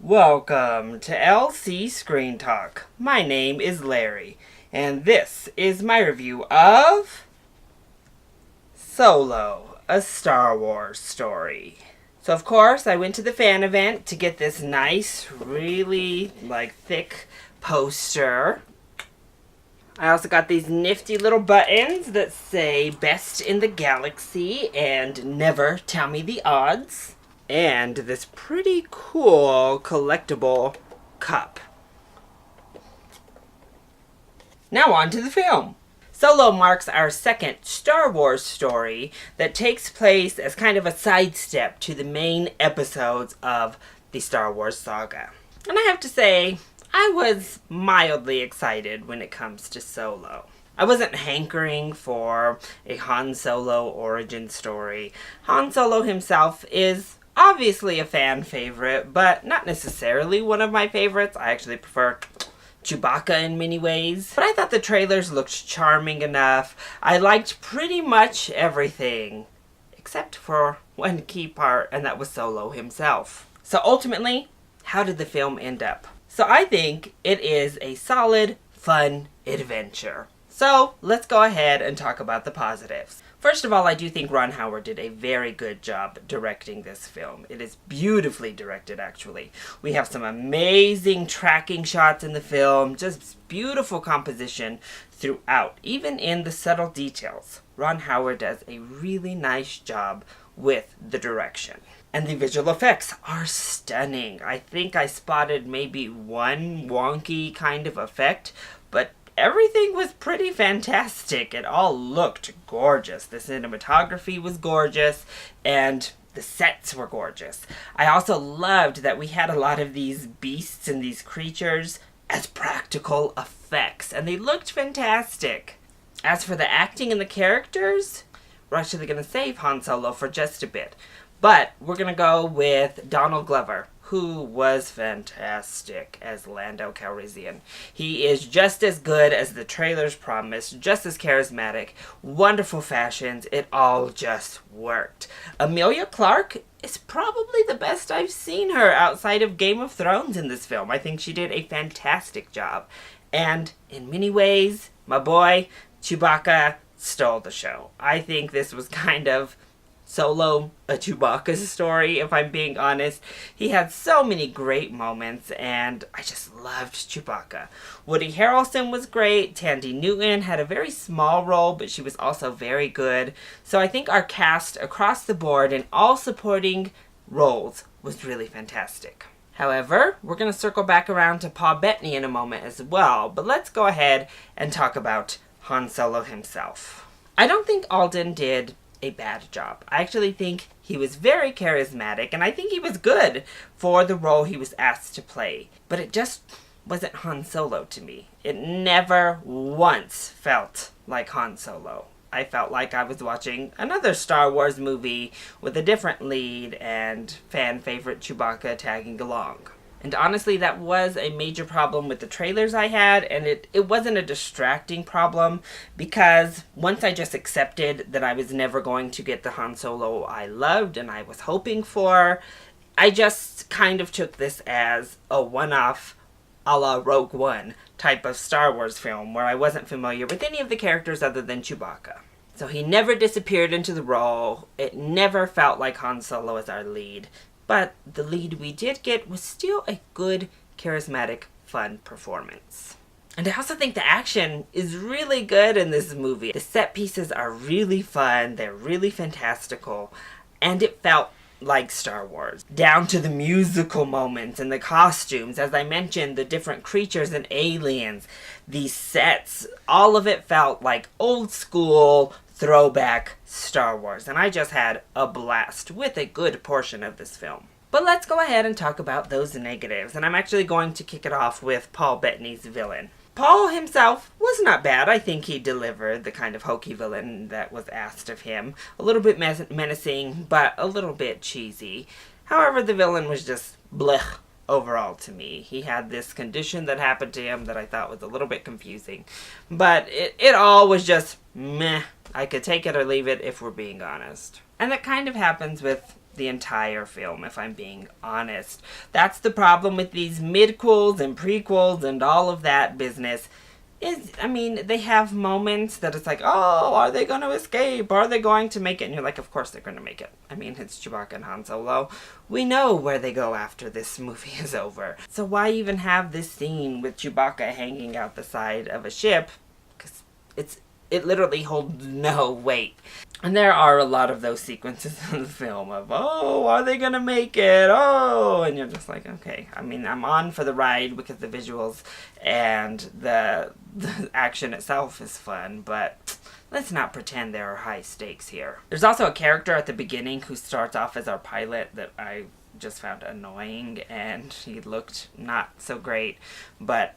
Welcome to LC Screen Talk. My name is Larry, and this is my review of Solo, a Star Wars story. So of course, I went to the fan event to get this nice, really, thick poster. I also got these nifty little buttons that say Best in the Galaxy and Never Tell Me the Odds. And this pretty cool collectible cup. Now on to the film. Solo marks our second Star Wars story that takes place as kind of a sidestep to the main episodes of the Star Wars saga. And I have to say, I was mildly excited when it comes to Solo. I wasn't hankering for a Han Solo origin story. Han Solo himself is obviously a fan favorite, but not necessarily one of my favorites. I actually prefer Chewbacca in many ways. But I thought the trailers looked charming enough. I liked pretty much everything, except for one key part, and that was Solo himself. So ultimately, how did the film end up? So I think it is a solid, fun adventure. So let's go ahead and talk about the positives. First of all, I do think Ron Howard did a very good job directing this film. It is beautifully directed, actually. We have some amazing tracking shots in the film, just beautiful composition throughout, even in the subtle details. Ron Howard does a really nice job with the direction. And the visual effects are stunning. I think I spotted maybe one wonky kind of effect, but everything was pretty fantastic. It all looked gorgeous. The cinematography was gorgeous, and the sets were gorgeous. I also loved that we had a lot of these beasts and these creatures as practical effects, and they looked fantastic. As for the acting and the characters, we're actually going to save Han Solo for just a bit. But we're going to go with Donald Glover, who was fantastic as Lando Calrissian. He is just as good as the trailers promised, just as charismatic, wonderful fashions. It all just worked. Emilia Clarke is probably the best I've seen her outside of Game of Thrones in this film. I think she did a fantastic job. And in many ways, my boy, Chewbacca, stole the show. I think this was kind of Solo, a Chewbacca story, if I'm being honest. He had so many great moments, and I just loved Chewbacca. Woody Harrelson was great. Tandy Newton had a very small role, but she was also very good. So I think our cast across the board in all supporting roles was really fantastic. However, we're going to circle back around to Paul Bettany in a moment as well, but let's go ahead and talk about Han Solo himself. I don't think Alden did a bad job. I actually think he was very charismatic, and I think he was good for the role he was asked to play. But it just wasn't Han Solo to me. It never once felt like Han Solo. I felt like I was watching another Star Wars movie with a different lead and fan favorite Chewbacca tagging along. And honestly, that was a major problem with the trailers I had, and it wasn't a distracting problem, because once I just accepted that I was never going to get the Han Solo I loved and I was hoping for, I just kind of took this as a one-off, a la Rogue One type of Star Wars film where I wasn't familiar with any of the characters other than Chewbacca. So he never disappeared into the role. It never felt like Han Solo as our lead. But the lead we did get was still a good, charismatic, fun performance. And I also think the action is really good in this movie. The set pieces are really fun, they're really fantastical, and it felt like Star Wars. Down to the musical moments and the costumes. As I mentioned, the different creatures and aliens, these sets, all of it felt like old school, throwback Star Wars, and I just had a blast with a good portion of this film. But let's go ahead and talk about those negatives, and I'm actually going to kick it off with Paul Bettany's villain. Paul himself was not bad. I think he delivered the kind of hokey villain that was asked of him. A little bit menacing, but a little bit cheesy. However, the villain was just blech overall to me. He had this condition that happened to him that I thought was a little bit confusing. But it all was just meh. I could take it or leave it if we're being honest. And that kind of happens with the entire film, if I'm being honest. That's the problem with these midquels and prequels and all of that business. They have moments that it's like, oh, are they going to escape? Are they going to make it? And you're like, of course they're going to make it. It's Chewbacca and Han Solo. We know where they go after this movie is over. So why even have this scene with Chewbacca hanging out the side of a ship? Because it literally holds no weight. And there are a lot of those sequences in the film of, oh, are they going to make it? Oh, and you're just like, okay. I'm on for the ride because the visuals and the action itself is fun, but let's not pretend there are high stakes here. There's also a character at the beginning who starts off as our pilot that I just found annoying, and he looked not so great, but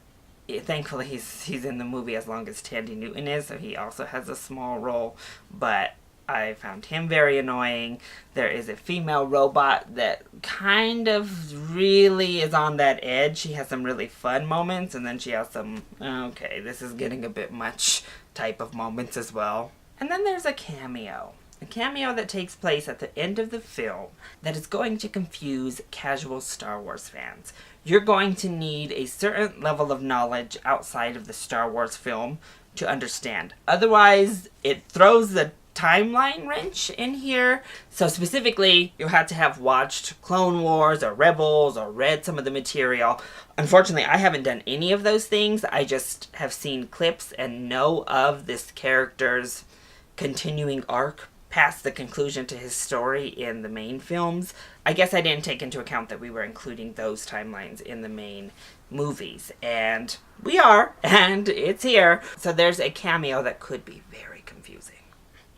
thankfully he's in the movie as long as Tandy Newton is, so he also has a small role, but I found him very annoying. There is a female robot that kind of really is on that edge. She has some really fun moments, and then she has some, okay, this is getting a bit much type of moments as well. And then there's a cameo. A cameo that takes place at the end of the film that is going to confuse casual Star Wars fans. You're going to need a certain level of knowledge outside of the Star Wars film to understand. Otherwise, it throws the timeline wrench in here. So specifically, you'll have to have watched Clone Wars or Rebels or read some of the material. Unfortunately, I haven't done any of those things. I just have seen clips and know of this character's continuing arc past the conclusion to his story in the main films. I guess I didn't take into account that we were including those timelines in the main movies. And we are, and it's here. So there's a cameo that could be very confusing.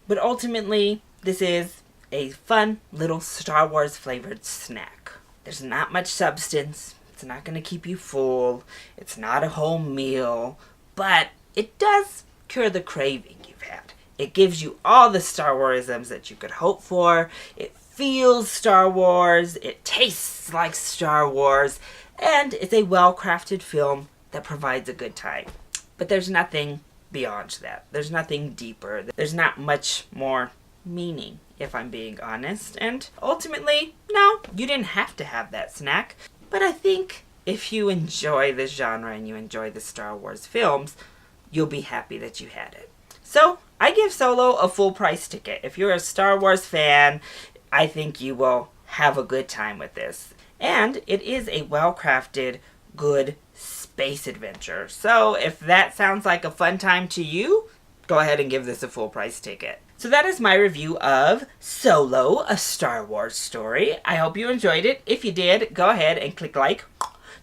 But ultimately, this is a fun little Star Wars flavored snack. There's not much substance. It's not going to keep you full. It's not a whole meal. But it does cure the craving you've had. It gives you all the Star Wars-isms that you could hope for. It feels Star Wars. It tastes like Star Wars. And it's a well-crafted film that provides a good time. But there's nothing beyond that. There's nothing deeper. There's not much more meaning, if I'm being honest. And ultimately, no, you didn't have to have that snack. But I think if you enjoy this genre and you enjoy the Star Wars films, you'll be happy that you had it. So, I give Solo a full price ticket. If you're a Star Wars fan, I think you will have a good time with this. And it is a well-crafted, good space adventure. So if that sounds like a fun time to you, go ahead and give this a full price ticket. So that is my review of Solo, a Star Wars story. I hope you enjoyed it. If you did, go ahead and click like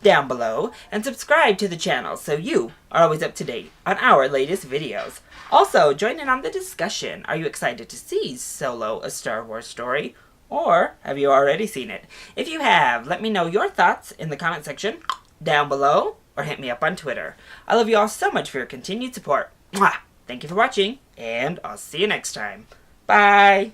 down below and subscribe to the channel so you are always up to date on our latest videos. Also, join in on the discussion. Are you excited to see Solo, a Star Wars story? Or have you already seen it? If you have, let me know your thoughts in the comment section down below or hit me up on Twitter. I love you all so much for your continued support. Mwah! Thank you for watching, and I'll see you next time. Bye!